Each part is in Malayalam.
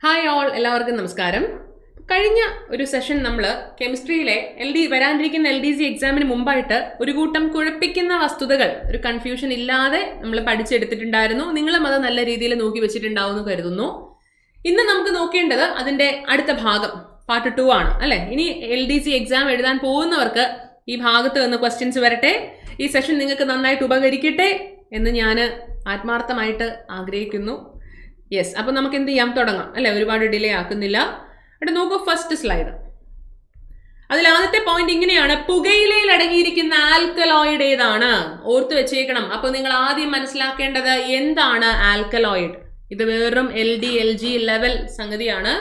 ഹായ് ഓൾ, എല്ലാവർക്കും നമസ്കാരം. കഴിഞ്ഞ ഒരു സെഷൻ നമ്മൾ കെമിസ്ട്രിയിലെ വരാനിരിക്കുന്ന LDC എക്സാമിന് മുമ്പായിട്ട് ഒരു കൂട്ടം കുഴപ്പിക്കുന്ന വസ്തുതകൾ, ഒരു കൺഫ്യൂഷൻ ഇല്ലാതെ നമ്മൾ പഠിച്ചെടുത്തിട്ടുണ്ടായിരുന്നു. നിങ്ങളും അത് നല്ല രീതിയിൽ നോക്കി വെച്ചിട്ടുണ്ടാവും എന്ന് കരുതുന്നു. ഇന്ന് നമുക്ക് നോക്കേണ്ടത് അതിന്റെ അടുത്ത ഭാഗം, പാർട്ട് 2 ആണ് അല്ലെ. ഇനി LDC എക്സാം എഴുതാൻ പോകുന്നവർക്ക് ഈ ഭാഗത്ത് നിന്ന് ക്വസ്റ്റ്യൻസ് വരട്ടെ, ഈ സെഷൻ നിങ്ങൾക്ക് നന്നായിട്ട് ഉപകരിക്കട്ടെ എന്ന് ഞാൻ ആത്മാർത്ഥമായിട്ട് ആഗ്രഹിക്കുന്നു. യെസ്, അപ്പൊ നമുക്ക് എന്ത് ചെയ്യാം, തുടങ്ങാം അല്ലെ, ഒരുപാട് ഡിലേ ആക്കുന്നില്ല. എന്നിട്ട് നോക്കൂ, ഫസ്റ്റ് സ്ലൈഡ്. അതിൽ ആദ്യത്തെ പോയിന്റ് ഇങ്ങനെയാണ്: പുകയിലയിൽ അടങ്ങിയിരിക്കുന്ന ആൽക്കലോയിഡ് ഏതാണ്? ഓർത്ത് വെച്ചേക്കണം. അപ്പൊ നിങ്ങൾ ആദ്യം മനസ്സിലാക്കേണ്ടത് എന്താണ് ആൽക്കലോയിഡ്. ഇത് വെറും LD LG ലെവൽ സംഗതിയാണ്.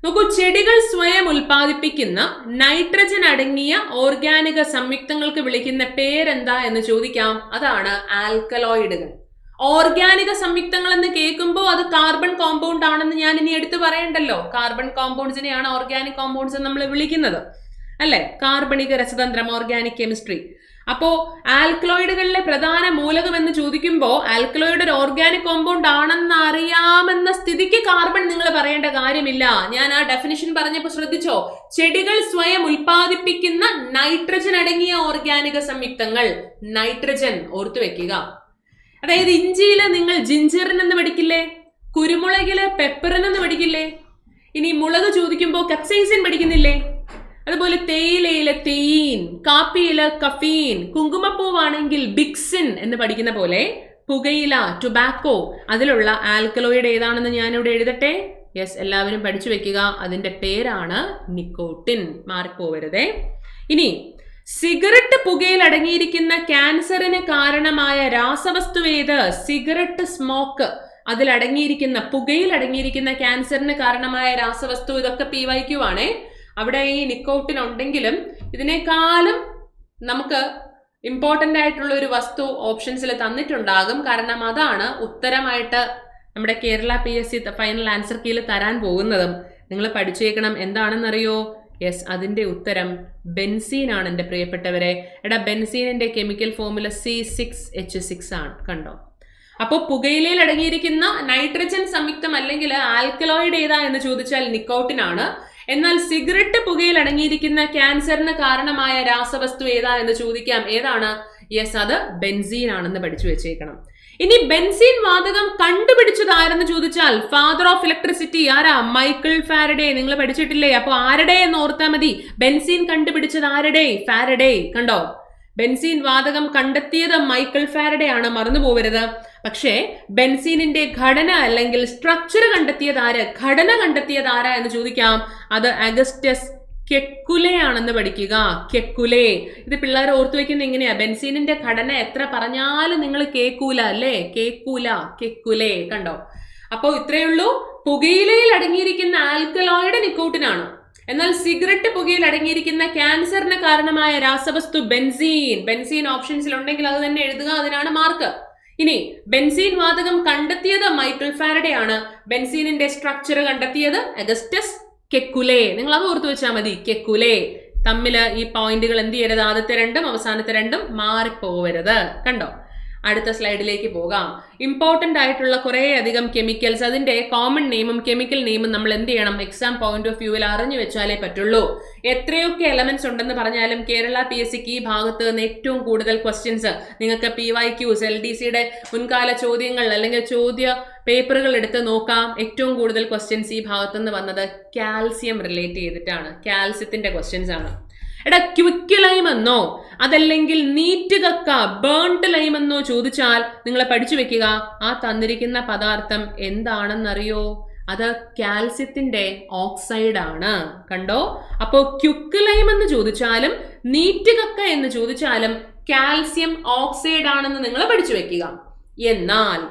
നോക്കൂ, ചെടികൾ സ്വയം ഉൽപ്പാദിപ്പിക്കുന്ന നൈട്രജൻ അടങ്ങിയ ഓർഗാനിക സംയുക്തങ്ങൾക്ക് വിളിക്കുന്ന പേരെന്താ എന്ന് ചോദിക്കാം. അതാണ് ആൽക്കലോയിഡുകൾ. ഓർഗാനിക സംയുക്തങ്ങൾ എന്ന് കേൾക്കുമ്പോൾ അത് കാർബൺ കോമ്പൗണ്ട് ആണെന്ന് ഞാൻ ഇനി എടുത്തു പറയണ്ടല്ലോ. കാർബൺ കോമ്പൗണ്ട്സിനെയാണ് ഓർഗാനിക് കോമ്പൗണ്ട്സ് നമ്മൾ വിളിക്കുന്നത് അല്ലെ, കാർബണിക രസതന്ത്രം, ഓർഗാനിക് കെമിസ്ട്രി. അപ്പോ ആൽക്കലോയിഡുകളിലെ പ്രധാന മൂലകം എന്ന് ചോദിക്കുമ്പോൾ ആൽക്കലോയിഡ് ഒരു ഓർഗാനിക് കോമ്പൗണ്ട് ആണെന്ന് അറിയാമെന്ന സ്ഥിതിക്ക് കാർബൺ നിങ്ങൾ പറയേണ്ട കാര്യമില്ല. ഞാൻ ആ ഡെഫിനിഷൻ പറഞ്ഞപ്പോൾ ശ്രദ്ധിച്ചോ? ചെടികൾ സ്വയം ഉൽപ്പാദിപ്പിക്കുന്ന നൈട്രജൻ അടങ്ങിയ ഓർഗാനിക സംയുക്തങ്ങൾ. നൈട്രജൻ ഓർത്തു വെക്കുക. അതായത് ഇഞ്ചിയില് നിങ്ങൾ ജിഞ്ചറിൻ എന്ന് പഠിക്കില്ലേ, കുരുമുളകില് പെപ്പറിൻ എന്ന് പഠിക്കില്ലേ, ഇനി മുളക് ചോദിക്കുമ്പോൾ കപ്സൈസിൻ പഠിക്കുന്നില്ലേ, അതുപോലെ തേയിലയിലെ തെയീൻ, കാപ്പിയില് കഫീൻ, കുങ്കുമപ്പൂവാണെങ്കിൽ ബിക്സിൻ എന്ന് പഠിക്കുന്ന പോലെ പുകയില, ടുബാക്കോ, അതിലുള്ള ആൽക്കലോയിഡ് ഏതാണെന്ന് ഞാനിവിടെ എഴുതട്ടെ. യെസ്, എല്ലാവരും പഠിച്ചു വെക്കുക. അതിന്റെ പേരാണ് നിക്കോട്ടിൻ. മാറിപ്പോവരുതേ. ഇനി സിഗരറ്റ് പുകയിൽ അടങ്ങിയിരിക്കുന്ന ക്യാൻസറിന് കാരണമായ രാസവസ്തു ഏത്? സിഗരറ്റ് സ്മോക്ക്, അതിൽ അടങ്ങിയിരിക്കുന്ന, പുകയിൽ അടങ്ങിയിരിക്കുന്ന ക്യാൻസറിന് കാരണമായ രാസവസ്തു. ഇതൊക്കെ PYQ ആണേ. അവിടെ ഈ നിക്കോട്ടിൻ ഉണ്ടെങ്കിലും ഇതിനേക്കാളും നമുക്ക് ഇമ്പോർട്ടൻ്റ് ആയിട്ടുള്ള ഒരു വസ്തു ഓപ്ഷൻസിൽ തന്നിട്ടുണ്ടാകും. കാരണം അതാണ് ഉത്തരമായിട്ട് നമ്മുടെ കേരള PSC ഫൈനൽ ആൻസർ കീയിൽ തരാൻ പോകുന്നതും. നിങ്ങൾ പഠിച്ചേക്കണം. എന്താണെന്നറിയോ? യെസ്, അതിന്റെ ഉത്തരം ബെൻസീൻ ആണ് എൻ്റെ പ്രിയപ്പെട്ടവരെ. എടാ, ബെൻസീനിന്റെ കെമിക്കൽ ഫോർമുല C6H6 ആണ്. കണ്ടോ? അപ്പോൾ പുകയിലയിൽ അടങ്ങിയിരിക്കുന്ന നൈട്രജൻ സംയുക്തം അല്ലെങ്കിൽ ആൽക്കലോയിഡ് ഏതാ എന്ന് ചോദിച്ചാൽ നിക്കോട്ടിൻ ആണ്. എന്നാൽ സിഗരറ്റ് പുകയിൽ അടങ്ങിയിരിക്കുന്ന ക്യാൻസറിന് കാരണമായ രാസവസ്തു ഏതാ എന്ന് ചോദിക്കാം. ഏതാണ്? യെസ്, അത് ബെൻസീൻ ആണെന്ന് പഠിച്ചു വെച്ചേക്കണം. ഇനി ബെൻസീൻ വാതകം കണ്ടുപിടിച്ചത് ആരെന്ന് ചോദിച്ചാൽ ഫാദർ ഓഫ് ഇലക്ട്രിസിറ്റി ആരാ? Michael Faraday. നിങ്ങൾ പഠിച്ചിട്ടില്ലേ? അപ്പൊ ആരുടെ എന്ന് ഓർത്താൽ മതി. ബെൻസീൻ കണ്ടുപിടിച്ചത് ആരുടെ? ഫാരഡേ. കണ്ടോ? ബെൻസീൻ വാതകം കണ്ടെത്തിയത് മൈക്കിൾ ഫാരഡേ ആണ്, മറന്നു പോവരുത്. പക്ഷേ ബെൻസീനിന്റെ ഘടന അല്ലെങ്കിൽ സ്ട്രക്ചർ കണ്ടെത്തിയത് ആര്? ഘടന കണ്ടെത്തിയത് ആരാ എന്ന് ചോദിക്കാം. അത് അഗസ്റ്റസ് കെക്കുലെ ആണെന്ന് പഠിക്കുക. കെക്കുലെ. ഇത് പിള്ളേർ ഓർത്തു വെക്കുന്ന എങ്ങനെയാ? ബെൻസീനിന്റെ ഘടന എത്ര പറഞ്ഞാലും നിങ്ങൾ കേൾക്കൂല അല്ലേ? കേൾക്കൂല. കെക്കുലെ. കണ്ടോ? അപ്പോൾ ഇത്രയേ ഉള്ളൂ. പുകയിലയിൽ അടങ്ങിയിരിക്കുന്ന ആൽക്കലോയിഡ് നിക്കോട്ടിനാണ്. എന്നാൽ സിഗരറ്റ് പുകയിൽ അടങ്ങിയിരിക്കുന്ന ക്യാൻസറിന് കാരണമായ രാസവസ്തു ബെൻസീൻ. ബെൻസീൻ ഓപ്ഷൻസിൽ ഉണ്ടെങ്കിൽ അത് തന്നെ എഴുതുക, അതിനാണ് മാർക്ക്. ഇനി ബെൻസീൻ വാതകം കണ്ടെത്തിയത് മൈക്കിൾ ഫാരഡേ ആണ്. ബെൻസീനിന്റെ സ്ട്രക്ചർ കണ്ടെത്തിയത് അഗസ്റ്റസ് കെക്കുലെ. നിങ്ങൾ അത് ഓർത്തു വെച്ചാൽ മതി. കെക്കുലെ. തമ്മില് ഈ പോയിന്റുകൾ എന്ത് ചെയ്യരുത്? ആദ്യത്തെ രണ്ടും അവസാനത്തെ രണ്ടും മാറിപ്പോവരുത്. കണ്ടോ? അടുത്ത സ്ലൈഡിലേക്ക് പോകാം. ഇമ്പോർട്ടന്റ് ആയിട്ടുള്ള കുറെ അധികം കെമിക്കൽസ്, അതിന്റെ കോമൺ നെയിമും കെമിക്കൽ നെയിമും നമ്മൾ എന്ത് ചെയ്യണം? എക്സാം പോയിന്റ് ഓഫ് വ്യൂവിൽ അറിഞ്ഞു വെച്ചാലേ പറ്റുള്ളൂ. എത്രയൊക്കെ എലമെന്റ്സ് ഉണ്ടെന്ന് പറഞ്ഞാലും കേരള PSCക്ക് ഈ ഭാഗത്ത് നിന്ന് ഏറ്റവും കൂടുതൽ ക്വസ്റ്റ്യൻസ് നിങ്ങൾക്ക് PYQs, LDCയുടെ മുൻകാല ചോദ്യങ്ങൾ അല്ലെങ്കിൽ ചോദ്യ പേപ്പറുകൾ എടുത്ത് നോക്കാം. ഏറ്റവും കൂടുതൽ ക്വസ്റ്റ്യൻസ് ഈ ഭാഗത്തുനിന്ന് വന്നത് കാൽസ്യം റിലേറ്റ് ചെയ്തിട്ടാണ്. കാൽസ്യത്തിന്റെ ക്വസ്റ്റ്യൻസ് ആണ്. എടാ, ക്വിക്ക് ലൈം എന്നോ അതല്ലെങ്കിൽ നീറ്റ് കക്ക, ബേൺഡ് ലൈം എന്നോ ചോദിച്ചാൽ നിങ്ങൾ പഠിച്ചു വെക്കുക. ആ തന്നിരിക്കുന്ന പദാർത്ഥം എന്താണെന്നറിയോ? അത് കാൽസ്യത്തിന്റെ ഓക്സൈഡ് ആണ്. കണ്ടോ? അപ്പോ ക്വിക്ക് ലൈം എന്ന് ചോദിച്ചാലും നീറ്റ് കക്ക എന്ന് ചോദിച്ചാലും കാൽസ്യം ഓക്സൈഡ് ആണെന്ന് നിങ്ങൾ പഠിച്ചു വെക്കുക. എന്നാൽ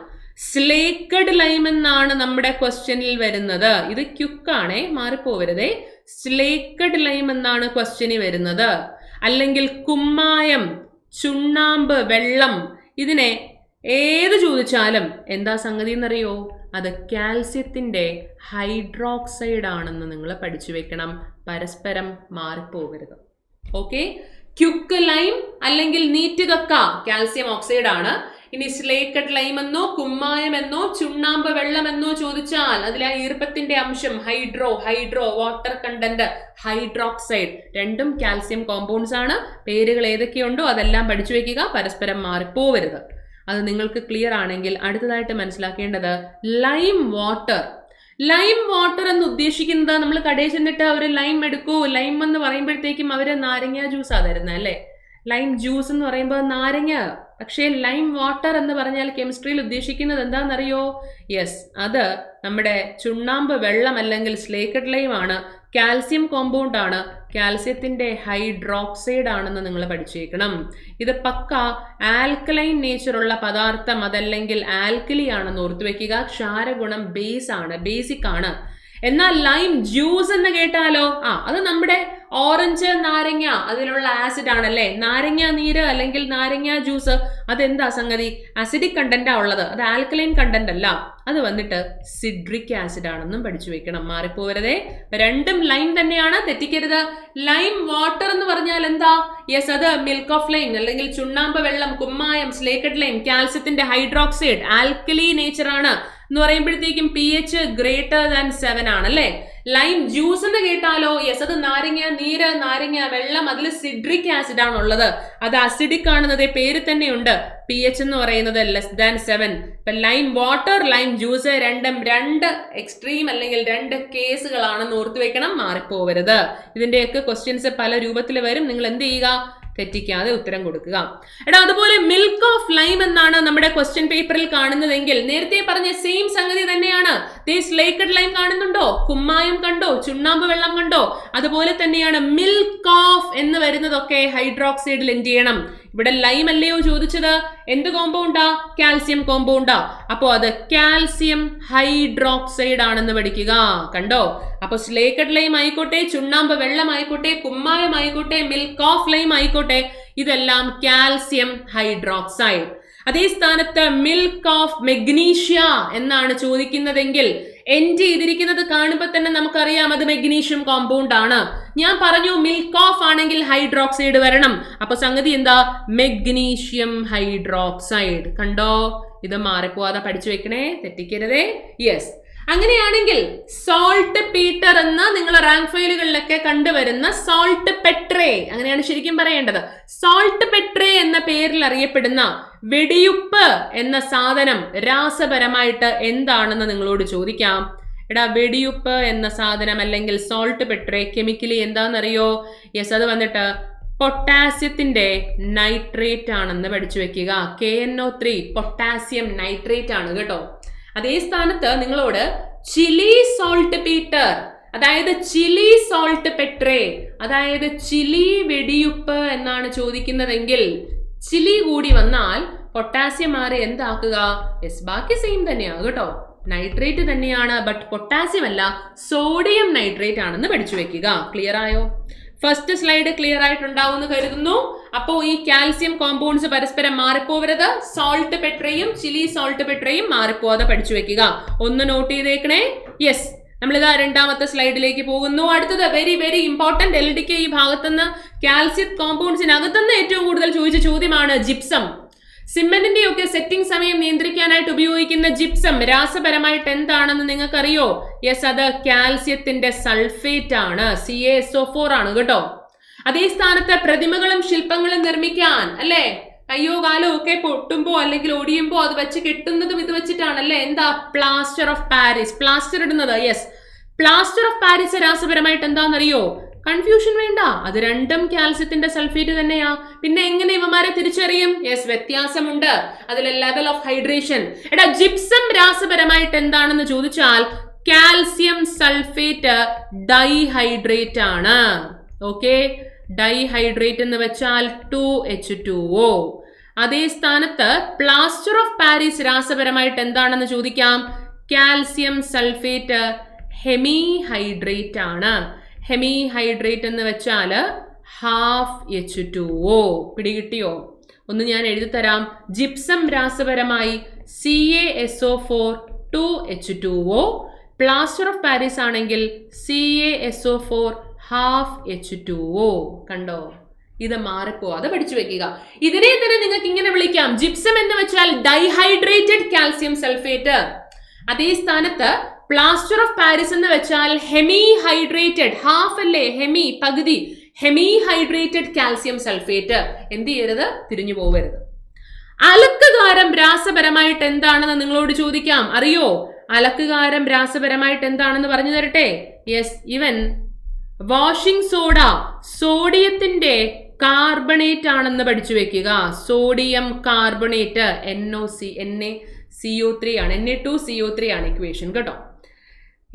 സ്ലേക്കഡ് ലൈം എന്നാണ് നമ്മുടെ ക്വസ്റ്റ്യനിൽ വരുന്നത്. ഇത് ക്യുക്കാണേ, മാറിപ്പോവരുതേ. സ്ലേക്കഡ് ലൈം എന്നാണ് ക്വസ്റ്റ്യനിൽ വരുന്നത്. അല്ലെങ്കിൽ കുമ്മായം, ചുണ്ണാമ്പ്, വെള്ളം, ഇതിനെ ഏത് ചോദിച്ചാലും എന്താ സംഗതി എന്നറിയോ? അത് കാൽസ്യത്തിന്റെ ഹൈഡ്രോക്സൈഡ് ആണെന്ന് നിങ്ങൾ പഠിച്ചു വെക്കണം. പരസ്പരം മാറിപ്പോകരുത്. ഓക്കെ? ക്യുക്ക് ലൈം അല്ലെങ്കിൽ നീറ്റ് കക്ക കാൽസ്യം ഓക്സൈഡ് ആണ്. ഇനി സ്ലേക്കഡ് ലൈം എന്നോ കുമ്മായം എന്നോ ചുണ്ണാമ്പ് വെള്ളം എന്നോ ചോദിച്ചാൽ അതിലെ ഈർപ്പത്തിന്റെ അംശം ഹൈഡ്രോ വാട്ടർ കണ്ടന്റ് ഹൈഡ്രോക്സൈഡ്, രണ്ടും കാൽസ്യം കോമ്പൗണ്ട്സ് ആണ്. പേരുകൾ ഏതൊക്കെയുണ്ടോ അതെല്ലാം പഠിച്ചു വെക്കുക, പരസ്പരം മാറിപ്പോവരുത്. അത് നിങ്ങൾക്ക് ക്ലിയർ ആണെങ്കിൽ അടുത്തതായിട്ട് മനസ്സിലാക്കേണ്ടത് ലൈം വാട്ടർ എന്ന് ഉദ്ദേശിക്കുന്നത്, നമ്മൾ കടയിൽ ചെന്നിട്ട് അവർ ലൈം എടുക്കൂ, ലൈം എന്ന് പറയുമ്പോഴത്തേക്കും അവർ നാരങ്ങ ജ്യൂസാണ് തരുന്നത് അല്ലേ. ലൈം ജ്യൂസ് എന്ന് പറയുമ്പോൾ നാരങ്ങ. പക്ഷേ ലൈം വാട്ടർ എന്ന് പറഞ്ഞാൽ കെമിസ്ട്രിയിൽ ഉദ്ദേശിക്കുന്നത് എന്താണെന്നറിയോ? യെസ്, അത് നമ്മുടെ ചുണ്ണാമ്പ് വെള്ളം അല്ലെങ്കിൽ സ്ലേക്കഡ് ലൈം ആണ്. കാൽസ്യം കോമ്പൗണ്ട് ആണ്, കാൽസ്യത്തിന്റെ ഹൈഡ്രോക്സൈഡ് ആണെന്ന് നിങ്ങൾ പഠിച്ചേക്കണം. ഇത് പക്ക ആൽക്കലൈൻ നേച്ചറുള്ള പദാർത്ഥം, അതല്ലെങ്കിൽ ആൽക്കലി ആണെന്ന് ഓർത്തു വെക്കുക. ക്ഷാരഗുണം ബേസിക് ആണ്. എന്നാൽ ലൈം ജ്യൂസ് എന്ന് കേട്ടാലോ, അത് നമ്മുടെ ഓറഞ്ച് നാരങ്ങ അതിലുള്ള ആസിഡ് ആണല്ലേ. നാരങ്ങ നീര് അല്ലെങ്കിൽ നാരങ്ങ ജ്യൂസ് അതെന്താ സംഗതി? അസിഡിക് കണ്ടന്റാ ഉള്ളത്, അത് ആൽക്കലൈൻ കണ്ടന്റ് അല്ല. അത് വന്നിട്ട് സിട്രിക് ആസിഡ് ആണെന്നും പഠിച്ചു വെക്കണം, മാറിപ്പോവരുതേ. രണ്ടും ലൈം തന്നെയാണ്, തെറ്റിക്കരുത്. ലൈം വാട്ടർ എന്ന് പറഞ്ഞാൽ എന്താ? യെസ്, അത് മിൽക്ക് ഓഫ് ലൈം അല്ലെങ്കിൽ ചുണ്ണാമ്പ് വെള്ളം, കുമ്മായം, സ്ലേക്കഡ് ലൈം, കാൽസ്യത്തിന്റെ ഹൈഡ്രോക്സൈഡ്, ആൽക്കലി നേച്ചർ ആണ് എന്ന് പറയുമ്പോഴത്തേക്കും pH >7 ആണല്ലേ. ലൈം ജ്യൂസ് എന്ന് കേട്ടാലോ, യെസ്, അത് നാരങ്ങ നീര്, നാരങ്ങ വെള്ളം, അതിൽ സിട്രിക് ആസിഡ് ആണുള്ളത്, അത് അസിഡിക് ആണെന്നത് പേര് തന്നെയുണ്ട്. pH എന്ന് പറയുന്നത് <7. ഇപ്പൊ ലൈം വാട്ടർ, ലൈം ജ്യൂസ് രണ്ടും രണ്ട് എക്സ്ട്രീം അല്ലെങ്കിൽ രണ്ട് കേസുകളാണെന്ന് ഓർത്തു വെക്കണം, മാറിപ്പോവരുത്. ഇതിന്റെയൊക്കെ ക്വസ്റ്റ്യൻസ് പല രൂപത്തിൽ വരും, നിങ്ങൾ എന്ത് ചെയ്യുക? തെറ്റിക്കാതെ ഉത്തരം കൊടുക്കുക. അതുപോലെ മിൽക്ക് ഓഫ് ലൈം എന്നാണ് നമ്മുടെ ക്വസ്റ്റ്യൻ പേപ്പറിൽ കാണുന്നതെങ്കിൽ നേരത്തെ പറഞ്ഞ സെയിം സംഗതി തന്നെയാണ്. സ്ലേക്കഡ് ലൈം കാണുന്നുണ്ടോ? കുമ്മായം കണ്ടോ? ചുണ്ണാമ്പ് വെള്ളം കണ്ടോ? അതുപോലെ തന്നെയാണ് മിൽക്ക് ഓഫ് എന്ന് വരുന്നതൊക്കെ ഹൈഡ്രോക്സൈഡിൽ എന്ത് ചെയ്യണം? ഇവിടെ ലൈം അല്ലയോ ചോദിച്ചത്? എന്ത് കോമ്പൗണ്ടാ? കാൽസ്യം കോമ്പൗണ്ടാ. അപ്പോ അത് കാൽസ്യം ഹൈഡ്രോക്സൈഡ് ആണെന്ന് പഠിക്കുക. കണ്ടോ? അപ്പൊ സ്ലേക്കഡ് ലൈം ആയിക്കോട്ടെ, ചുണ്ണാമ്പ് വെള്ളം ആയിക്കോട്ടെ, കുമ്മായം ആയിക്കോട്ടെ, മിൽക്ക് ഓഫ് ലൈം ആയിക്കോട്ടെ, ഇതെല്ലാം കാൽസ്യം ഹൈഡ്രോക്സൈഡ്. അതേ സ്ഥാനത്ത് മിൽക്ക് ഓഫ് മെഗ്നീഷ്യ എന്നാണ് ചോദിക്കുന്നതെങ്കിൽ എൻഡ് ചെയ്തിരിക്കുന്നത് കാണുമ്പോൾ തന്നെ നമുക്കറിയാം അത് മെഗ്നീഷ്യം കോമ്പൗണ്ട് ആണ്. ഞാൻ പറഞ്ഞു മിൽക്ക് ഓഫ് ആണെങ്കിൽ ഹൈഡ്രോക്സൈഡ് വരണം. അപ്പൊ സംഗതി എന്താ? Magnesium hydroxide. കണ്ടോ? ഇത് മാറിപ്പോവാതെ പഠിച്ചു വെക്കണേ, തെറ്റിക്കരുതേ. യെസ്, അങ്ങനെയാണെങ്കിൽ സോൾട്ട് പീറ്റർ എന്ന നിങ്ങൾ റാങ്ക് ഫയലുകളിലൊക്കെ കണ്ടുവരുന്ന സോൾട്ട് പെട്രേ, അങ്ങനെയാണ് ശരിക്കും പറയേണ്ടത്. സോൾട്ട് പെട്രേ എന്ന പേരിൽ അറിയപ്പെടുന്ന വെടിയുപ്പ് എന്ന സാധനം രാസപരമായിട്ട് എന്താണെന്ന് നിങ്ങളോട് ചോദിക്കാം. വെടിയുപ്പ് എന്ന സാധനം അല്ലെങ്കിൽ സോൾട്ട് പെട്രേ കെമിക്കലി എന്താണെന്നറിയോ? യെസ്, അത് വന്നിട്ട് പൊട്ടാസ്യത്തിന്റെ നൈട്രേറ്റ് ആണെന്ന് പഠിച്ചു വെക്കുക. KNO3 പൊട്ടാസ്യം നൈട്രേറ്റ് ആണ് കേട്ടോ. അതേ സ്ഥാനത്ത് നിങ്ങളോട് ചിലി സോൾട്ട് പീറ്റർ, അതായത് ചിലി സോൾട്ട് പെട്രേ, അതായത് ചിലി വെടിയുപ്പ് എന്നാണ് ചോദിക്കുന്നതെങ്കിൽ ചിലി കൂടി വന്നാൽ പൊട്ടാസ്യം മാറി എന്താക്കുക? യെസ്, ബാക്കി സെയിം തന്നെയാണ് കേട്ടോ, നൈട്രേറ്റ് തന്നെയാണ്. ബട്ട് പൊട്ടാസ്യം അല്ല, സോഡിയം നൈട്രേറ്റ് ആണെന്ന് പഠിച്ചു വെക്കുക. ക്ലിയർ ആയോ? ഫസ്റ്റ് സ്ലൈഡ് ക്ലിയർ ആയിട്ടുണ്ടാവുമെന്ന് കരുതുന്നു. അപ്പോ ഈ കാൽസ്യം കോമ്പൗണ്ട്സ് പരസ്പരം മാറിപ്പോവരുത്. സോൾട്ട് പെട്രയും ചിലി സോൾട്ട് പെട്രയും മാറിപ്പോവാതെ പഠിച്ചു വെക്കുക. ഒന്ന് നോട്ട് ചെയ്തേക്കണേ. യെസ്, നമ്മളിതാ രണ്ടാമത്തെ സ്ലൈഡിലേക്ക് പോകുന്നു. അടുത്തത് വെരി വെരി ഇമ്പോർട്ടന്റ്. LDK ഈ ഭാഗത്തുനിന്ന് കാൽസ്യം കോമ്പൗണ്ട്സിനകത്തുനിന്ന് ഏറ്റവും കൂടുതൽ ചോദിച്ച ചോദ്യമാണ് ജിപ്സം. സിമെന്റിന്റെ ഒക്കെ സെറ്റിംഗ് സമയം നിയന്ത്രിക്കാനായിട്ട് ഉപയോഗിക്കുന്ന ജിപ്സം രാസപരമായിട്ട് എന്താണെന്ന് നിങ്ങൾക്കറിയോ? യെസ്, അത് കാൽസ്യത്തിന്റെ സൾഫേറ്റ് ആണ്, CaSO4 ആണ് കേട്ടോ. അതേ സ്ഥാനത്ത് പ്രതിമകളും ശില്പങ്ങളും നിർമ്മിക്കാൻ അല്ലേ, കയ്യോ കാലോ ഒക്കെ പൊട്ടുമ്പോ അല്ലെങ്കിൽ ഒടിയുമ്പോ അത് വെച്ച് കെട്ടുന്നതും ഇത് വെച്ചിട്ടാണല്ലേ. എന്താ? പ്ലാസ്റ്റർ ഓഫ് പാരീസ്, പ്ലാസ്റ്റർ ഇടുന്നത്. യെസ്, പ്ലാസ്റ്റർ ഓഫ് പാരീസ് രാസപരമായിട്ട് എന്താണെന്നറിയോ? കൺഫ്യൂഷൻ വേണ്ട, അത് രണ്ടും കാൽസ്യത്തിന്റെ സൾഫേറ്റ് തന്നെയാ. പിന്നെ എങ്ങനെ ഇവമാരെ തിരിച്ചറിയും? യെസ്, വ്യത്യാസമുണ്ട്, അതിലെ ലെവൽ ഓഫ് ഹൈഡ്രേഷൻ. ജിപ്സം രാസപരമായിട്ട് എന്താണെന്ന് ചോദിച്ചാൽ കാൽസ്യം സൾഫേറ്റ് ഡൈഹൈഡ്രേറ്റ് ആണ്. ഓക്കെ, ഡൈഹൈഡ്രേറ്റ് എന്ന് വെച്ചാൽ 2H2O. അതേ സ്ഥാനത്ത് പ്ലാസ്റ്റർ ഓഫ് പാരീസ് രാസപരമായിട്ട് എന്താണെന്ന് ചോദിക്കാം. കാൽസ്യം സൾഫേറ്റ് ഹെമിഹൈഡ്രേറ്റ് ആണ്. ഹെമിഹൈഡ്രേറ്റ് എന്ന് വെച്ചാൽ ½ പിടികിട്ടിയോ? ഒന്ന് ഞാൻ എഴുതി തരാം. ജിപ്സം രാസപരമായി CaSO4 2H2O, plaster of Paris ആണെങ്കിൽ CaSO4 ½ H2O. കണ്ടോ? ഇത് മാറിപ്പോവാതെ പഠിച്ചു വെക്കുക. ഇതിനെ തന്നെ നിങ്ങൾക്ക് ഇങ്ങനെ വിളിക്കാം, ജിപ്സം എന്ന് വെച്ചാൽ ഡൈഹൈഡ്രേറ്റഡ് കാൽസ്യം സൾഫേറ്റ്. അതേ സ്ഥാനത്ത് പ്ലാസ്റ്റർ ഓഫ് പാരീസ് എന്ന് വെച്ചാൽ ഹെമി ഹൈഡ്രേറ്റഡ്, ഹാഫ് അല്ലേ, ഹെമി പകുതി, ഹെമി ഹൈഡ്രേറ്റഡ് കാൽസ്യം സൾഫേറ്റ്. എന്ത് ചെയ്യരുത്, തിരിഞ്ഞു പോകരുത്. അലക്കുകാരം രാസപരമായിട്ട് എന്താണെന്ന് നിങ്ങളോട് ചോദിക്കാം. അറിയോ അലക്കുകാരം രാസപരമായിട്ട് എന്താണെന്ന് പറഞ്ഞു തരട്ടെ? യെസ്, ഇവൻ വാഷിംഗ് സോഡ സോഡിയത്തിന്റെ കാർബണേറ്റ് ആണെന്ന് പഠിച്ചു വെക്കുക. സോഡിയം കാർബണേറ്റ് NaCO3 ആണ്, Na2CO3 ആണ് ഇക്വേഷൻ കേട്ടോ,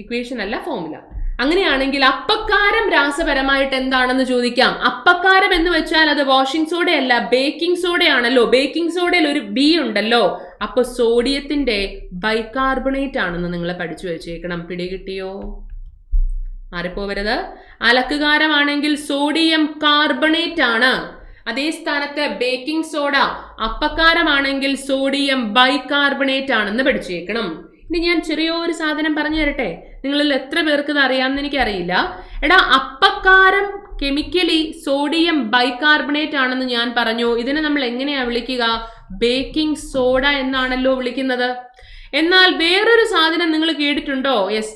ഇക്വേഷൻ അല്ല ഫോർമുല. അങ്ങനെയാണെങ്കിൽ അപ്പക്കാരം രാസപരമായിട്ട് എന്താണെന്ന് ചോദിക്കാം. അപ്പക്കാരം എന്ന് വെച്ചാൽ അത് വാഷിംഗ് സോഡയല്ല, ബേക്കിംഗ് സോഡയാണല്ലോ. ബേക്കിംഗ് സോഡയിൽ ഒരു B ഉണ്ടല്ലോ, അപ്പൊ സോഡിയത്തിന്റെ ബൈകാർബണേറ്റ് ആണെന്ന് നിങ്ങൾ പഠിച്ചു വെച്ചേക്കണം. പിടികിട്ടിയോ? മാറിപ്പോവരുത്. അലക്കുകാരമാണെങ്കിൽ സോഡിയം കാർബണേറ്റ് ആണ്. അതേ സ്ഥാനത്ത് ബേക്കിംഗ് സോഡ അപ്പക്കാരമാണെങ്കിൽ സോഡിയം ബൈകാർബണേറ്റ് ആണെന്ന് പഠിച്ചേക്കണം. ഇനി ഞാൻ ചെറിയൊരു സാധനം പറഞ്ഞു തരട്ടെ, നിങ്ങളിൽ എത്ര പേർക്ക് ഇത് അറിയാമെന്ന് എനിക്കറിയില്ല. എടാ, അപ്പക്കാരം കെമിക്കലി സോഡിയം ബൈകാർബണേറ്റ് ആണെന്ന് ഞാൻ പറഞ്ഞു. ഇതിനെ നമ്മൾ എങ്ങനെയാ വിളിക്കുക? ബേക്കിംഗ് സോഡ എന്നാണല്ലോ വിളിക്കുന്നത്. എന്നാൽ വേറൊരു സാധനം നിങ്ങൾ കേട്ടിട്ടുണ്ടോ? യെസ്,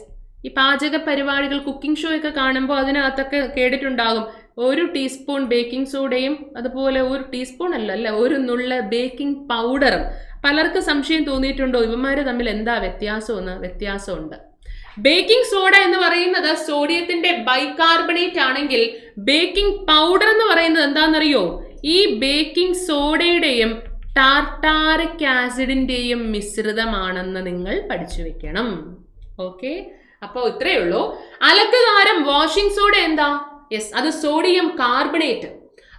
ഈ പാചക പരിപാടികൾ, കുക്കിംഗ് ഷോ ഒക്കെ കാണുമ്പോൾ അതിനകത്തൊക്കെ കേട്ടിട്ടുണ്ടാകും, 1 ടീസ്പൂൺ ബേക്കിംഗ് സോഡയും അതുപോലെ 1 ടീസ്പൂൺ അല്ല 1 നുള്ള ബേക്കിംഗ് പൗഡറും. പലർക്ക് സംശയം തോന്നിയിട്ടുണ്ടോ ഇവന്മാര് തമ്മിൽ എന്താ വ്യത്യാസമെന്ന്? വ്യത്യാസമുണ്ട്. ബേക്കിംഗ് സോഡ എന്ന് പറയുന്നത് സോഡിയത്തിന്റെ ബൈകാർബണേറ്റ് ആണെങ്കിൽ ബേക്കിംഗ് പൗഡർ എന്ന് പറയുന്നത് എന്താണെന്നറിയോ? ഈ ബേക്കിംഗ് സോഡയുടെയും ടാർട്ടാറിക് ആസിഡിന്റെയും മിശ്രിതമാണെന്ന് നിങ്ങൾ പഠിച്ചു വെക്കണം. ഓക്കെ, അപ്പൊ ഇത്രയേ ഉള്ളൂ. അലക്കുകാരം വാഷിംഗ് സോഡ എന്താ? യെസ്, അത് സോഡിയം കാർബണേറ്റ്.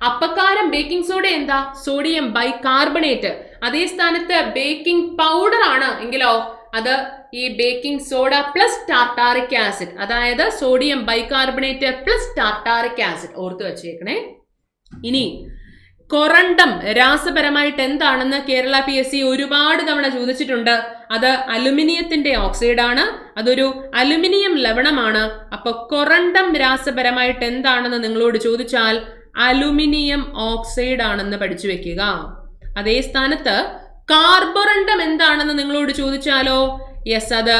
അപ്പക്കാരം ബേക്കിംഗ് സോഡ എന്താ? Sodium bicarbonate. അതേ സ്ഥാനത്ത് ബേക്കിംഗ് പൗഡർ ആണ് എങ്കിലോ അത് ഈ baking soda plus tartaric acid, അതായത് sodium bicarbonate plus tartaric acid. ഓർത്ത് വെച്ചേക്കണേ. ഇനി കൊറണ്ടം രാസപരമായിട്ട് എന്താണെന്ന് കേരള PSC ഒരുപാട് തവണ ചോദിച്ചിട്ടുണ്ട്. അത് അലുമിനിയത്തിന്റെ ഓക്സൈഡാണ്, അതൊരു അലുമിനിയം ലവണമാണ്. അപ്പൊ കൊറണ്ടം രാസപരമായിട്ട് എന്താണെന്ന് നിങ്ങളോട് ചോദിച്ചാൽ അലുമിനിയം ഓക്സൈഡ് ആണെന്ന് പഠിച്ചു വെക്കുക. അതേ സ്ഥാനത്ത് കാർബോറണ്ടം എന്താണെന്ന് നിങ്ങളോട് ചോദിച്ചാലോ? യെസ്, അത്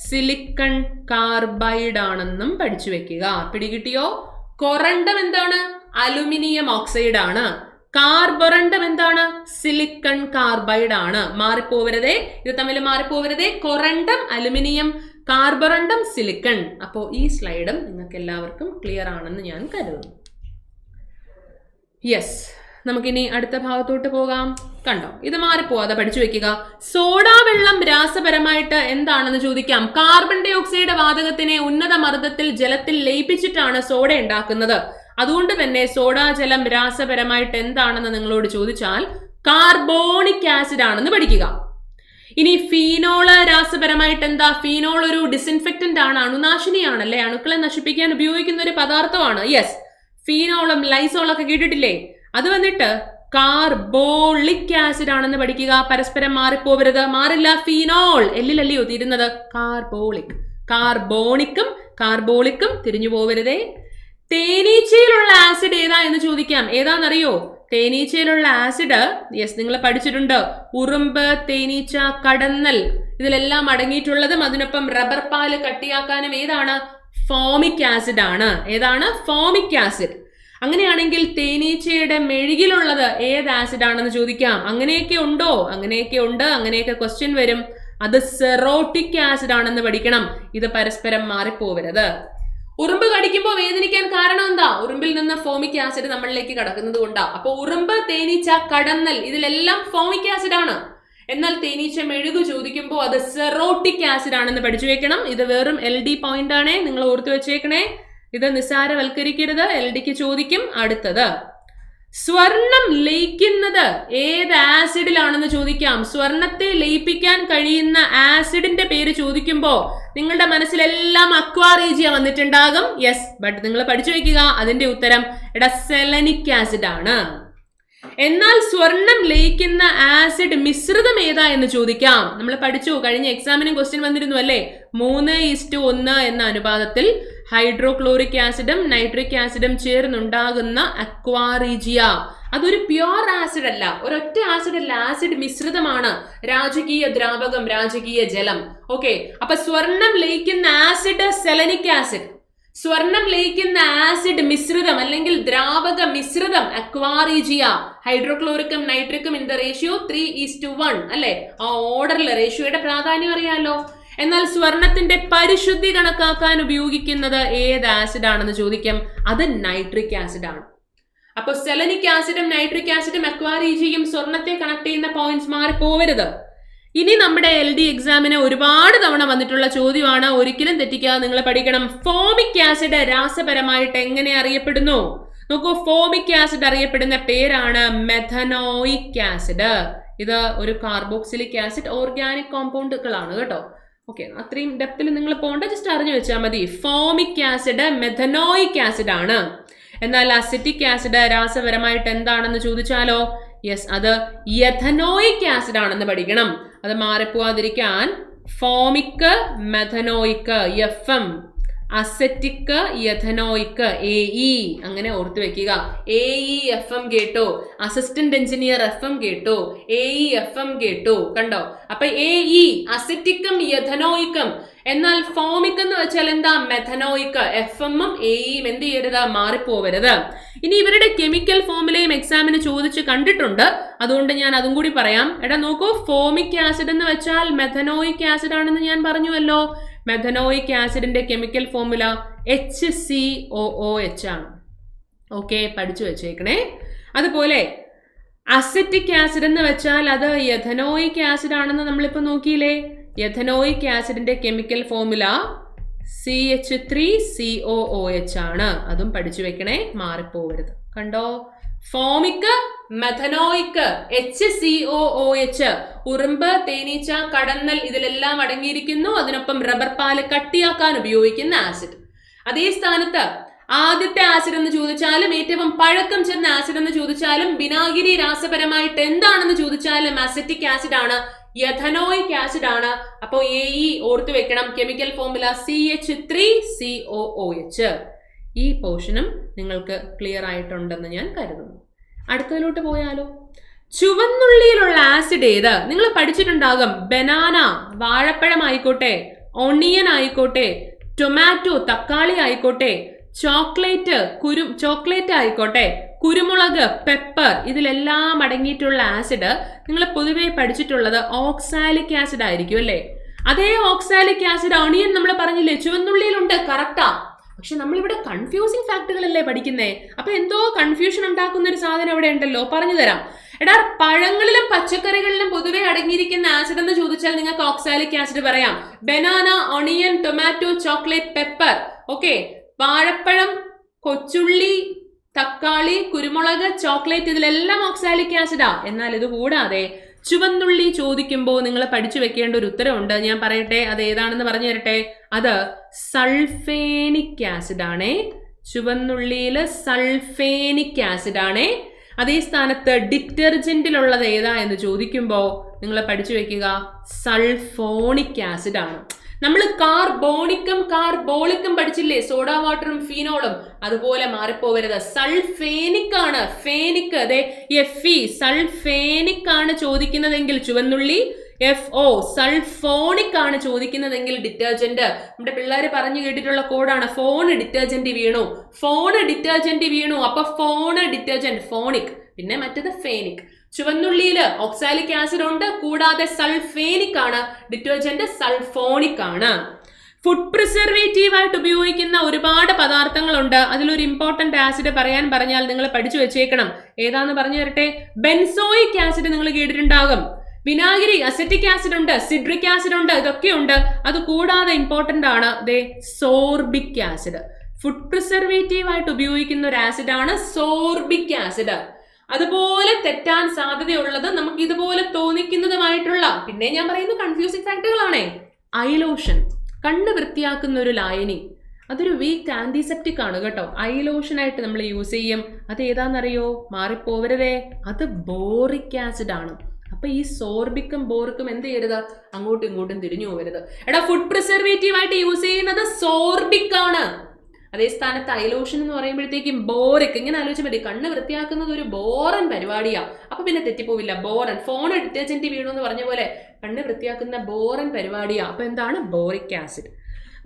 സിലിക്കൺ കാർബൈഡ് ആണെന്നും പഠിച്ചു വെക്കുക. പിടികിട്ടിയോ? കൊറണ്ടം എന്താണ്? അലുമിനിയം ഓക്സൈഡ് ആണ്. കാർബോറണ്ടം എന്താണ്? സിലിക്കൺ കാർബൈഡ് ആണ്. മാറിപ്പോവരുതേ, ഇത് തമ്മിൽ മാറിപ്പോവരുതേ. Corundum aluminium, carborundum silicon. അപ്പോ ഈ സ്ലൈഡും നിങ്ങൾക്ക് എല്ലാവർക്കും ക്ലിയർ ആണെന്ന് ഞാൻ കരുതുന്നു. യെസ്, നമുക്കിനി അടുത്ത ഭാഗത്തോട്ട് പോകാം. കണ്ടോ, ഇത് മാറിപ്പോവാതെ പഠിച്ചു വെക്കുക. സോഡാ വെള്ളം രാസപരമായിട്ട് എന്താണെന്ന് ചോദിക്കാം. കാർബൺ ഡൈ ഓക്സൈഡ് വാതകത്തിനെ ഉന്നത മർദ്ദത്തിൽ ജലത്തിൽ ലയിപ്പിച്ചിട്ടാണ് സോഡ ഉണ്ടാക്കുന്നത്. അതുകൊണ്ട് തന്നെ സോഡാജലം രാസപരമായിട്ട് എന്താണെന്ന് നിങ്ങളോട് ചോദിച്ചാൽ കാർബോണിക് ആസിഡ് ആണെന്ന് പഠിക്കുക. ഇനി ഫീനോള് രാസപരമായിട്ട് എന്താ? ഫീനോൾ ഒരു ഡിസിൻഫെക്റ്റന്റ് ആണ്, അണുനാശിനിയാണല്ലേ, അണുക്കളെ നശിപ്പിക്കാൻ ഉപയോഗിക്കുന്ന ഒരു പദാർത്ഥമാണ്. യെസ്, ഫീനോളും ലൈസോളൊക്കെ കേട്ടിട്ടില്ലേ? അത് വന്നിട്ട് കാർബോളിക് ആസിഡ് ആണെന്ന് പഠിക്കുക. പരസ്പരം മാറിപ്പോവരുത്. മാറില്ല. ഫീനോൾ എല്ലിലല്ലയോ തീരുന്നത്? കാർബോളിക്. കാർബോണിക്കും കാർബോളിക്കും തിരിഞ്ഞു പോവരുതേ. തേനീച്ചയിലുള്ള ആസിഡ് ഏതാ എന്ന് ചോദിക്കാം. ഏതാണെന്നറിയോ? തേനീച്ചയിലുള്ള ആസിഡ്, യെസ്, നിങ്ങൾ പഠിച്ചിട്ടുണ്ട്. ഉറുമ്പ്, തേനീച്ച, കടന്നൽ, ഇതിലെല്ലാം അടങ്ങിയിട്ടുള്ളതും അതിനൊപ്പം റബ്ബർ പാല് കട്ടിയാക്കാനും ഏതാണ്? ഫോമിക് ആസിഡ് ആണ്. ഏതാണ്? Formic acid. അങ്ങനെയാണെങ്കിൽ തേനീച്ചയുടെ മെഴുകിലുള്ളത് ഏത് ആസിഡ് ആണെന്ന് ചോദിക്കാം. അങ്ങനെയൊക്കെ ഉണ്ടോ? അങ്ങനെയൊക്കെ ഉണ്ട്. അങ്ങനെയൊക്കെ ക്വസ്റ്റ്യൻ വരും. അത് സെറോട്ടിക് ആസിഡ് ആണെന്ന് പഠിക്കണം. ഇത് പരസ്പരം മാറിപ്പോവരുത്. ഉറുമ്പ് കടിക്കുമ്പോൾ വേദനിക്കാൻ കാരണം എന്താ? ഉറുമ്പിൽ നിന്ന് ഫോമിക് ആസിഡ് നമ്മളിലേക്ക് കടക്കുന്നത് കൊണ്ടാ. അപ്പൊ ഉറുമ്പ്, തേനീച്ച, കടന്നൽ, ഇതിലെല്ലാം ഫോമിക് ആസിഡ് ആണ്. എന്നാൽ തേനീച്ച മെഴുകു ചോദിക്കുമ്പോൾ അത് സെറോട്ടിക് ആസിഡ് ആണെന്ന് പഠിച്ചു വെക്കണം. ഇത് വെറും LD പോയിന്റ് ആണേ, നിങ്ങൾ ഓർത്തു വെച്ചേക്കണേ. ഇത് നിസ്സാരവൽക്കരിക്കരുത്, LDക്ക് ചോദിക്കും. അടുത്തത്, സ്വർണം ലയിക്കുന്നത് ഏത് ആസിഡിലാണെന്ന് ചോദിക്കാം. സ്വർണത്തെ ലയിപ്പിക്കാൻ കഴിയുന്ന ആസിഡിന്റെ പേര് ചോദിക്കുമ്പോ നിങ്ങളുടെ മനസ്സിലെല്ലാം അക്വാറേജിയ വന്നിട്ടുണ്ടാകും. യെസ്, ബട്ട് നിങ്ങൾ പഠിച്ചു വെക്കുക. അതിന്റെ ഉത്തരം സെലനിക് ആസിഡ് ആണ്. എന്നാൽ സ്വർണം ലയിക്കുന്ന ആസിഡ് മിശ്രിതം ഏതാ എന്ന് ചോദിക്കാം. നമ്മൾ പഠിച്ചു, കഴിഞ്ഞ എക്സാമിനും ക്വസ്റ്റ്യൻ വന്നിരുന്നു അല്ലേ? 3:1 എന്ന അനുപാതത്തിൽ ഹൈഡ്രോക്ലോറിക് ആസിഡും നൈട്രിക് ആസിഡും ചേർന്നുണ്ടാകുന്ന അക്വാറീജിയ. അതൊരു പ്യുവർ ആസിഡ് അല്ല, ഒരൊറ്റ ആസിഡ് അല്ല, ആസിഡ് മിശ്രിതമാണ്. രാജകീയ ദ്രാവകം, രാജകീയ ജലം. ഓക്കെ, അപ്പൊ സ്വർണം ലയിക്കുന്ന ആസിഡ് സെലനിക് ആസിഡ്, സ്വർണം ലയിക്കുന്ന ആസിഡ് മിശ്രിതം അല്ലെങ്കിൽ ദ്രാവക മിശ്രിതം അക്വാറീജിയ. ഹൈഡ്രോക്ലോറിക്കും നൈട്രിക്കും ഇൻ ദ റേഷ്യോ 3:1 അല്ലെ? ആ ഓർഡറിൽ റേഷ്യോയുടെ പ്രാധാന്യം അറിയാലോ. എന്നാൽ സ്വർണത്തിന്റെ പരിശുദ്ധി കണക്കാക്കാൻ ഉപയോഗിക്കുന്നത് ഏത് ആസിഡ് ആണെന്ന് ചോദിക്കാം. അത് നൈട്രിക് ആസിഡ് ആണ്. അപ്പൊ സെലനിക് ആസിഡും നൈട്രിക് ആസിഡും അക്വാറീജിയയും സ്വർണത്തെ കണക്ട് ചെയ്യുന്ന പോയിന്റ്സ് മാറി പോവരുത്. ഇനി നമ്മുടെ LD എക്സാമിന് ഒരുപാട് തവണ വന്നിട്ടുള്ള ചോദ്യമാണ്, ഒരിക്കലും തെറ്റിക്കാതെ നിങ്ങൾ പഠിക്കണം. ഫോമിക് ആസിഡ് രാസപരമായിട്ട് എങ്ങനെ അറിയപ്പെടുന്നു? നോക്കൂ, ഫോമിക് ആസിഡ് അറിയപ്പെടുന്ന പേരാണ് മെഥനോയിക് ആസിഡ്. ഇത് ഒരു കാർബോക്സിലിക് ആസിഡ്, ഓർഗാനിക് കോമ്പൗണ്ടുകളാണ് കേട്ടോ. ഓക്കെ, അത്രയും ഡെപ്തിൽ നിങ്ങൾ പോകണ്ട, ജസ്റ്റ് അറിഞ്ഞു വെച്ചാൽ മതി. ഫോമിക് ആസിഡ് മെഥനോയിക് ആസിഡ് ആണ്. എന്നാൽ അസിറ്റിക് ആസിഡ് രാസപരമായിട്ട് എന്താണെന്ന് ചോദിച്ചാലോ, യെസ്, അത് എഥനോയിക് ആസിഡ് ആണെന്ന് പഠിക്കണം. അത് മാറിപ്പോവാതിരിക്കാൻ formic methanoic FM, acetic ethanoic AE, അങ്ങനെ ഓർത്തു വെക്കുക. AE FM കേട്ടോ, അസിസ്റ്റന്റ് എഞ്ചിനീയർ FM കേട്ടോ, AE FM കേട്ടോ, കണ്ടോ? അപ്പൊ AE അസറ്റിക്കും എഥനോയിക്കും. എന്നാൽ ഫോമിക് എന്ന് വെച്ചാൽ എന്താ? മെഥനോയിക്. FMഉം AEയും എന്ത് ചെയ്യരുത്? മാറിപ്പോവരുത്. ഇനി ഇവരുടെ കെമിക്കൽ ഫോമുലയും എക്സാമിന് ചോദിച്ച് കണ്ടിട്ടുണ്ട്, അതുകൊണ്ട് ഞാൻ അതും കൂടി പറയാം. എടാ നോക്കൂ, ഫോമിക് ആസിഡ് എന്ന് വെച്ചാൽ മെഥനോയിക് ആസിഡ് ആണെന്ന് ഞാൻ പറഞ്ഞുവല്ലോ. മെഥനോയിക് ആസിഡിന്റെ കെമിക്കൽ ഫോമുല HCOOH ആണ്. ഓക്കെ, പഠിച്ചു വെച്ചേക്കണേ. അതുപോലെ അസറ്റിക് ആസിഡ് എന്ന് വെച്ചാൽ അത് എഥനോയിക് ആസിഡ് ആണെന്ന് നമ്മളിപ്പോ നോക്കിയില്ലേ. എഥനോയിക് ആസിഡിന്റെ കെമിക്കൽ ഫോമുല CH3COOH ആണ്. അതും പഠിച്ചു വെക്കണേ, മാറിപ്പോവരുത്. കണ്ടോ? ഫോമിക്, മെഥനോയിക്, HCOOH, ഉറുമ്പ്, തേനീച്ച, കടന്നൽ ഇതിലെല്ലാം അടങ്ങിയിരിക്കുന്നു. അതിനൊപ്പം റബ്ബർ പാല് കട്ടിയാക്കാൻ ഉപയോഗിക്കുന്ന ആസിഡ്. അതേ സ്ഥാനത്ത് ആദ്യത്തെ ആസിഡ് എന്ന് ചോദിച്ചാലും, ഏറ്റവും പഴക്കം ചെന്ന ആസിഡ് എന്ന് ചോദിച്ചാലും, വിനാഗിരി രാസപരമായിട്ട് എന്താണെന്ന് ചോദിച്ചാലും അസറ്റിക് ആസിഡ് ആണ്, എഥനോയിക് ആസിഡ് ആണ്. അപ്പോൾ AE ഓർത്തു വെക്കണം. Chemical formula CH3COOH. ഈ പോർഷനും നിങ്ങൾക്ക് ക്ലിയർ ആയിട്ടുണ്ടെന്ന് ഞാൻ കരുതുന്നു. അടുത്തതിലോട്ട് പോയാലോ? ചുവന്നുള്ളിയിലുള്ള ആസിഡ് ഏത്? നിങ്ങൾ പഠിച്ചിട്ടുണ്ടാകും. ബനാന, വാഴപ്പഴം ആയിക്കോട്ടെ, ഓണിയൻ ആയിക്കോട്ടെ, ടൊമാറ്റോ തക്കാളി ആയിക്കോട്ടെ, ചോക്ലേറ്റ് ആയിക്കോട്ടെ, കുരുമുളക്, പെപ്പർ, ഇതിലെല്ലാം അടങ്ങിയിട്ടുള്ള ആസിഡ് നിങ്ങൾ പൊതുവെ പഠിച്ചിട്ടുള്ളത് ഓക്സാലിക് ആസിഡ് ആയിരിക്കും അല്ലേ? അതേ ഓക്സാലിക് ആസിഡ് ഓണിയൻ നമ്മൾ പറഞ്ഞില്ലേ ചുവന്നുള്ളിയിലുണ്ട്, കറക്റ്റാ. പക്ഷെ നമ്മളിവിടെ കൺഫ്യൂസിങ് ഫാക്ടുകളല്ലേ പഠിക്കുന്നേ. അപ്പൊ എന്തോ കൺഫ്യൂഷൻ ഉണ്ടാക്കുന്ന ഒരു സാധനം ഇവിടെ ഉണ്ടല്ലോ, പറഞ്ഞു തരാം. എടാ, പഴങ്ങളിലും പച്ചക്കറികളിലും പൊതുവെ അടങ്ങിയിരിക്കുന്ന ആസിഡ് എന്ന് ചോദിച്ചാൽ നിങ്ങൾക്ക് ഓക്സാലിക് ആസിഡ് പറയാം. Banana, onion, tomato, chocolate, pepper. Okay, വാഴപ്പഴം, കൊച്ചുള്ളി, തക്കാളി, കുരുമുളക്, ചോക്ലേറ്റ്, ഇതിലെല്ലാം ഓക്സാലിക് ആസിഡാ. എന്നാൽ ഇത് കൂടാതെ ചുവന്നുള്ളി ചോദിക്കുമ്പോൾ നിങ്ങൾ പഠിച്ചു വെക്കേണ്ട ഒരു ഉത്തരവുണ്ട്. ഞാൻ പറയട്ടെ, അത് ഏതാണെന്ന് പറഞ്ഞു തരട്ടെ. അത് സൾഫേനിക് ആസിഡ് ആണേ. ചുവന്നുള്ളിയിൽ സൾഫേനിക് ആസിഡ് ആണേ. അതേ സ്ഥാനത്ത് ഡിറ്റർജന്റിലുള്ളത് ഏതാ എന്ന് ചോദിക്കുമ്പോൾ നിങ്ങൾ പഠിച്ചു വെക്കുക, സൾഫോണിക് ആസിഡ് ആണ്. നമ്മൾ കാർബോണിക്കും കാർബോളിക്കും പഠിച്ചില്ലേ, സോഡാ വാട്ടറും ഫീനോളും. അതുപോലെ മാറിപ്പോവരുത്, സൾഫേനിക് ആണ്. ഫേനിക്, അതെ FE, സൾഫേനിക് ആണ് ചോദിക്കുന്നതെങ്കിൽ ചുവന്നുള്ളി. FO, സൾഫോണിക് ആണ് ചോദിക്കുന്നതെങ്കിൽ ഡിറ്റർജന്റ്. നമ്മുടെ പിള്ളേർ പറഞ്ഞു കേട്ടിട്ടുള്ള കോഡാണ്, ഫോൺ ഡിറ്റർജന്റ് വീണു, ഫോൺ ഡിറ്റർജന്റ് വീണു. അപ്പൊ ഫോൺ ഡിറ്റർജന്റ് ഫോണിക്, പിന്നെ മറ്റത് ഫേനിക്. ചുവന്നുള്ളിയില് ഓക്സാലിക് ആസിഡ് ഉണ്ട്, കൂടാതെ സൾഫേനിക് ആണ്. ഡിറ്റർജന്റ് സൾഫോണിക് ആണ്. ഫുഡ് പ്രിസർവേറ്റീവ് ആയിട്ട് ഉപയോഗിക്കുന്ന ഒരുപാട് പദാർത്ഥങ്ങളുണ്ട്. അതിലൊരു ഇമ്പോർട്ടന്റ് ആസിഡ് പറയാൻ പറഞ്ഞാൽ നിങ്ങൾ പഠിച്ചു വെച്ചേക്കണം. ഏതാന്ന് പറഞ്ഞു തരട്ടെ. ബെൻസോയിക് ആസിഡ് നിങ്ങൾ കേട്ടിട്ടുണ്ടാകും. വിനാഗിരി, അസറ്റിക് ആസിഡ് ഉണ്ട്, സിട്രിക് ആസിഡ് ഉണ്ട്, ഇതൊക്കെ ഉണ്ട്. അത് കൂടാതെ ഇമ്പോർട്ടന്റ് ആണ് സോർബിക് ആസിഡ്. ഫുഡ് പ്രിസർവേറ്റീവ് ആയിട്ട് ഉപയോഗിക്കുന്ന ഒരു ആസിഡ് ആണ് സോർബിക് ആസിഡ്. അതുപോലെ തെറ്റാൻ സാധ്യതയുള്ളത് നമുക്ക് ഇതുപോലെ തോന്നിക്കുന്നതുമായിട്ടുള്ള, പിന്നെ ഞാൻ പറയുന്ന കൺഫ്യൂസിംഗ് ഫാക്ടുകളാണേ. ഐലോഷൻ, കണ്ണ് വൃത്തിയാക്കുന്ന ഒരു ലായനി, അതൊരു വീക്ക് ആന്റിസെപ്റ്റിക് ആണ് കേട്ടോ. ഐലോഷൻ ആയിട്ട് നമ്മൾ യൂസ് ചെയ്യും. അത് ഏതാണെന്നറിയോ? മാറിപ്പോവരുതേ, അത് ബോറിക് ആസിഡ് ആണ്. അപ്പൊ ഈ സോർബിക്കും ബോറിക്കും എന്ത് ചെയ്യരുത്? അങ്ങോട്ടും ഇങ്ങോട്ടും തിരിഞ്ഞു പോകരുത്. എടാ, ഫുഡ് പ്രിസർവേറ്റീവ് ആയിട്ട് യൂസ് ചെയ്യുന്നത് സോർബിക് ആണ്. അതേ സ്ഥാനത്ത് ഐലോഷൻ എന്ന് പറയുമ്പോഴത്തേക്കും ബോറിക്. ഇങ്ങനെ ആലോചിച്ചാൽ മതി, കണ്ണ് വൃത്തിയാക്കുന്നത് ഒരു ബോറൻ പരിപാടിയാ. അപ്പൊ പിന്നെ തെറ്റിപ്പോവില്ല. ബോറൻ, ഫോൺ ഡിറ്റർജന്റ് വീണു എന്ന് പറഞ്ഞ പോലെ കണ്ണ് വൃത്തിയാക്കുന്ന ബോറൻ പരിപാടിയാ. അപ്പൊ എന്താണ് ബോറിക് ആസിഡ്?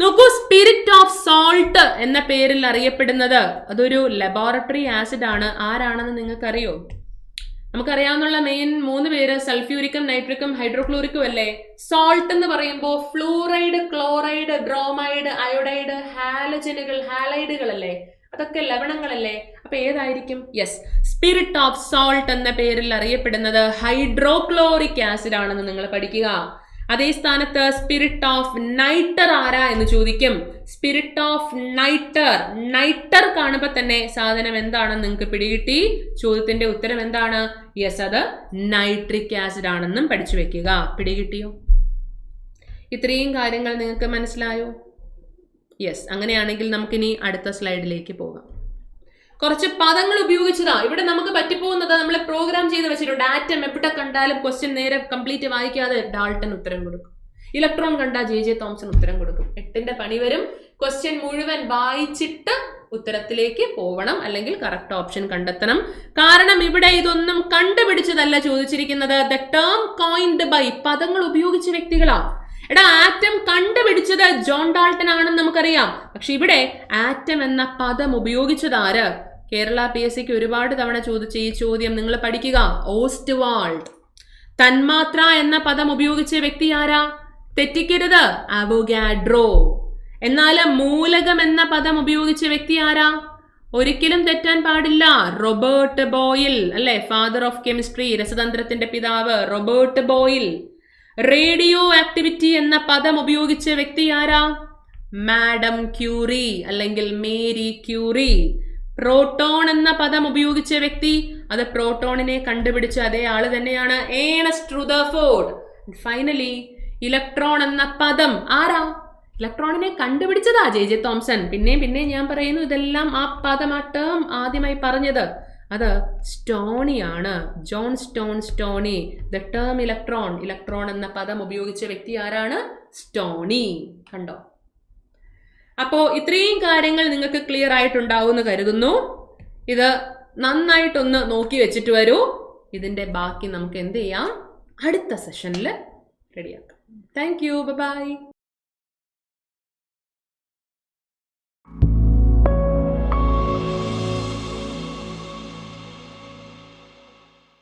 നോക്കൂ, സ്പിരിറ്റ് ഓഫ് സോൾട്ട് എന്ന പേരിൽ അറിയപ്പെടുന്നത് അതൊരു ലബോറട്ടറി ആസിഡ് ആണ്. ആരാണെന്ന് നിങ്ങൾക്കറിയോ? നമുക്കറിയാവുന്ന മെയിൻ 3 പേര് സൾഫ്യൂരിക്കും, നൈട്രിക്കും, ഹൈഡ്രോക്ലോറിക്കും അല്ലേ. സോൾട്ട് എന്ന് പറയുമ്പോൾ ഫ്ലൂറൈഡ്, ക്ലോറൈഡ്, ബ്രോമൈഡ്, അയോഡൈഡ്, ഹാലജനുകൾ, ഹാലൈഡുകൾ അല്ലേ, അതൊക്കെ ലവണങ്ങളല്ലേ. അപ്പൊ ഏതായിരിക്കും? യെസ്, സ്പിരിറ്റ് ഓഫ് സോൾട്ട് എന്ന പേരിൽ അറിയപ്പെടുന്നത് ഹൈഡ്രോക്ലോറിക് ആസിഡ് ആണെന്ന് നിങ്ങൾ പഠിക്കുക. അതേ സ്ഥാനത്ത് സ്പിരിറ്റ് ഓഫ് നൈറ്റർ ആരാ എന്ന് ചോദിക്കും. സ്പിരിറ്റ് ഓഫ് നൈറ്റർ, നൈറ്റർ കാണുമ്പോൾ തന്നെ സാധനം എന്താണെന്ന് നിങ്ങൾക്ക് പിടികിട്ടി. ചോദ്യത്തിന്റെ ഉത്തരം എന്താണ്? യെസ്, അത് നൈട്രിക് ആസിഡ് ആണെന്നും പഠിച്ചു വെക്കുക. പിടികിട്ടിയോ? ഇത്രയും കാര്യങ്ങൾ നിങ്ങൾക്ക് മനസ്സിലായോ? യെസ്, അങ്ങനെയാണെങ്കിൽ നമുക്കിനി അടുത്ത സ്ലൈഡിലേക്ക് പോകാം. കുറച്ച് പദങ്ങൾ ഉപയോഗിച്ചതാ ഇവിടെ നമുക്ക് പറ്റിപ്പോകുന്നത്. നമ്മൾ പ്രോഗ്രാം ചെയ്ത് വെച്ചിട്ടുണ്ട്. ആറ്റം എവിടെ കണ്ടാലും ക്വസ്റ്റ്യൻ നേരെ കംപ്ലീറ്റ് വായിക്കാതെ ഡാൾട്ടൺ ഉത്തരം കൊടുക്കും. ഇലക്ട്രോൺ കണ്ടാൽ ജെ തോംസൺ ഉത്തരം കൊടുക്കും. 8ന്റെ പണി വരും. ക്വസ്റ്റ്യൻ മുഴുവൻ വായിച്ചിട്ട് ഉത്തരത്തിലേക്ക് പോവണം, അല്ലെങ്കിൽ കറക്റ്റ് ഓപ്ഷൻ കണ്ടെത്തണം. കാരണം ഇവിടെ ഇതൊന്നും കണ്ടുപിടിച്ചതല്ല ചോദിച്ചിരിക്കുന്നത്. ദ ടേം കോയിൻഡ് ബൈ, പദങ്ങൾ ഉപയോഗിച്ച വ്യക്തികളാ. എടാ, ആറ്റം കണ്ടുപിടിച്ചത് ജോൺ ഡാൾട്ടൺ ആണെന്ന് നമുക്കറിയാം. പക്ഷെ ഇവിടെ ആറ്റം എന്ന പദം ഉപയോഗിച്ചത് ആര്? കേരള PSCക്ക് ഒരുപാട് തവണ ചോദിച്ച ഈ ചോദ്യം നിങ്ങൾ പഠിക്കുക. ഓസ്റ്റ്വാൾഡ്. തന്മാത്ര എന്ന പദം ഉപയോഗിച്ച വ്യക്തി ആരാ? തെറ്റിക്കരുത്, അവോഗാഡ്രോ. എന്നാൽ മൂലകം എന്ന പദം ഉപയോഗിച്ച വ്യക്തി ആരാ? ഒരിക്കലും തെറ്റാൻ പാടില്ല, റോബർട്ട് ബോയിൽ അല്ലെ, ഫാദർ ഓഫ് കെമിസ്ട്രി, രസതന്ത്രത്തിന്റെ പിതാവ് റോബർട്ട് ബോയിൽ. റേഡിയോ ആക്ടിവിറ്റി എന്ന പദം ഉപയോഗിച്ച വ്യക്തി ആരാ? മാഡം ക്യൂറി അല്ലെങ്കിൽ മേരി ക്യൂറി. പ്രോട്ടോൺ എന്ന പദം ഉപയോഗിച്ച വ്യക്തി, അത് പ്രോട്ടോണിനെ കണ്ടുപിടിച്ച അതേ ആള് തന്നെയാണ്, ഏണസ്റ്റ് റുദർഫോർഡ്. ഫൈനലി ഇലക്ട്രോൺ എന്ന പദം ആരാ? ഇലക്ട്രോണിനെ കണ്ടുപിടിച്ചതാ ജെ തോംസൺ. പിന്നെ ഞാൻ പറയുന്നു, ഇതെല്ലാം ആ പദം, ആ ടേം ആദ്യമായി പറഞ്ഞത് അത് സ്റ്റോണിയാണ്. John Stoney. The term electron, electron എന്ന പദം ഉപയോഗിച്ച വ്യക്തി ആരാണ്? സ്റ്റോണി. കണ്ടോ? അപ്പോ ഇത്രയും കാര്യങ്ങൾ നിങ്ങൾക്ക് ക്ലിയർ ആയിട്ടുണ്ടാവുമെന്ന് കരുതുന്നു. ഇത് നന്നായിട്ടൊന്ന് നോക്കി വെച്ചിട്ട് വരൂ. ഇതിന്റെ ബാക്കി നമുക്ക് എന്ത് ചെയ്യാം? അടുത്ത സെഷനിൽ റെഡിയാക്കാം. Thank you. ബൈ.